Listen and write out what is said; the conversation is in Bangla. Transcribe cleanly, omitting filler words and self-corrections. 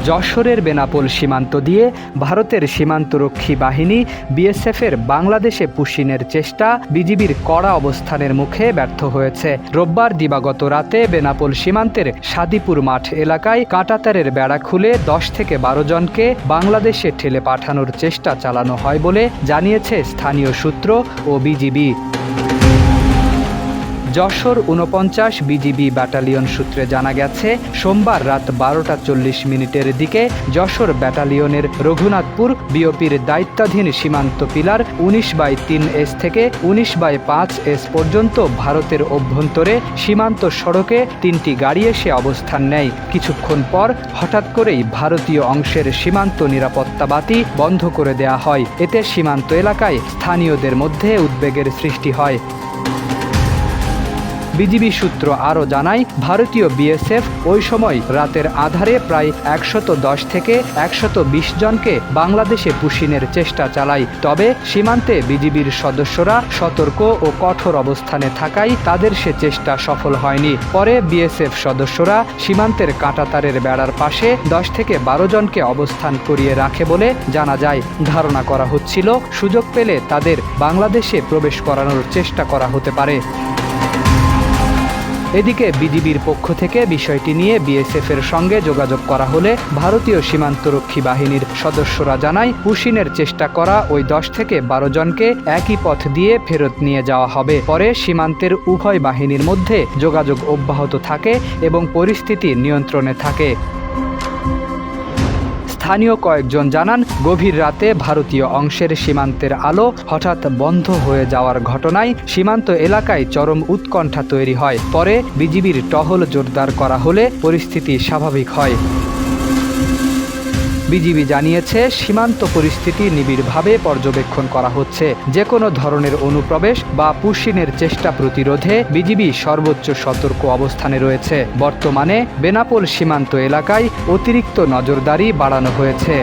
যশোরের বেনাপোল সীমান্ত দিয়ে ভারতের সীমান্তরক্ষী বাহিনী বিএসএফের বাংলাদেশে পুশিনের চেষ্টা বিজিবির কড়া অবস্থানের মুখে ব্যর্থ হয়েছে। রোববার দিবাগত রাতে বেনাপোল সীমান্তের সাদিপুর মাঠ এলাকায় কাঁটাতারের বেড়া খুলে 10 থেকে 12 জনকে বাংলাদেশে ঠেলে পাঠানোর চেষ্টা চালানো হয় বলে জানিয়েছে স্থানীয় সূত্র ও বিজিবি। যশোর ৪৯ বিজিবি ব্যাটালিয়ন সূত্রে জানা গেছে, সোমবার রাত 12টা 40 মিনিটের দিকে যশোর ব্যাটালিয়নের রঘুনাথপুর বিওপির দায়িত্বাধীন সীমান্ত পিলার 19/3S থেকে 19/5S পর্যন্ত ভারতের অভ্যন্তরে সীমান্ত সড়কে 3টি গাড়ি এসে অবস্থান নেয়। কিছুক্ষণ পর হঠাৎ করেই ভারতীয় অংশের সীমান্ত নিরাপত্তা বাতি বন্ধ করে দেয়া হয়। এতে সীমান্ত এলাকায় স্থানীয়দের মধ্যে উদ্বেগের সৃষ্টি হয়। বিজিবি সূত্র আরও জানায়, ভারতীয় বিএসএফ ওই সময় রাতের আধারে প্রায় 110 থেকে 120 জনকে বাংলাদেশে পুশিনের চেষ্টা চালায়। তবে সীমান্তে বিজিবির সদস্যরা সতর্ক ও কঠোর অবস্থানে থাকায় তাদের সে চেষ্টা সফল হয়নি। পরে বিএসএফ সদস্যরা সীমান্তের কাঁটাতারের বেড়ার পাশে 10 থেকে 12 জনকে অবস্থান করিয়ে রাখে বলে জানা যায়। ধারণা করা হচ্ছিল, সুযোগ পেলে তাদের বাংলাদেশে প্রবেশ করানোর চেষ্টা করা হতে পারে। এদিকে বিজিবির পক্ষ থেকে বিষয়টি নিয়ে বিএসএফের সঙ্গে যোগাযোগ করা হলে ভারতীয় সীমান্তরক্ষী বাহিনীর সদস্যরা জানায়, পুশিনের চেষ্টা করা ওই 10 থেকে 12 জনকে একই পথ দিয়ে ফেরত নিয়ে যাওয়া হবে। পরে সীমান্তের উভয় বাহিনীর মধ্যে যোগাযোগ অব্যাহত থাকে এবং পরিস্থিতি নিয়ন্ত্রণে থাকে। স্থানীয় কয়েকজন জানান, গভীর রাতে ভারতীয় অংশের সীমান্তের আলো হঠাৎ বন্ধ হয়ে যাওয়ার ঘটনায় সীমান্ত এলাকায় চরম উৎকণ্ঠা তৈরি হয়। পরে বিজিবির টহল জোরদার করা হলে পরিস্থিতি স্বাভাবিক হয়। বিজিবি জানিয়েছে, সীমান্ত পরিস্থিতি নিবিড়ভাবে পর্যবেক্ষণ করা হচ্ছে। যে কোনো ধরনের অনুপ্রবেশ বা পুশিনের চেষ্টা প্রতিরোধে বিজিবি সর্বোচ্চ সতর্ক অবস্থানে রয়েছে। বর্তমানে বেনাপোল সীমান্ত এলাকায় অতিরিক্ত নজরদারি বাড়ানো হয়েছে।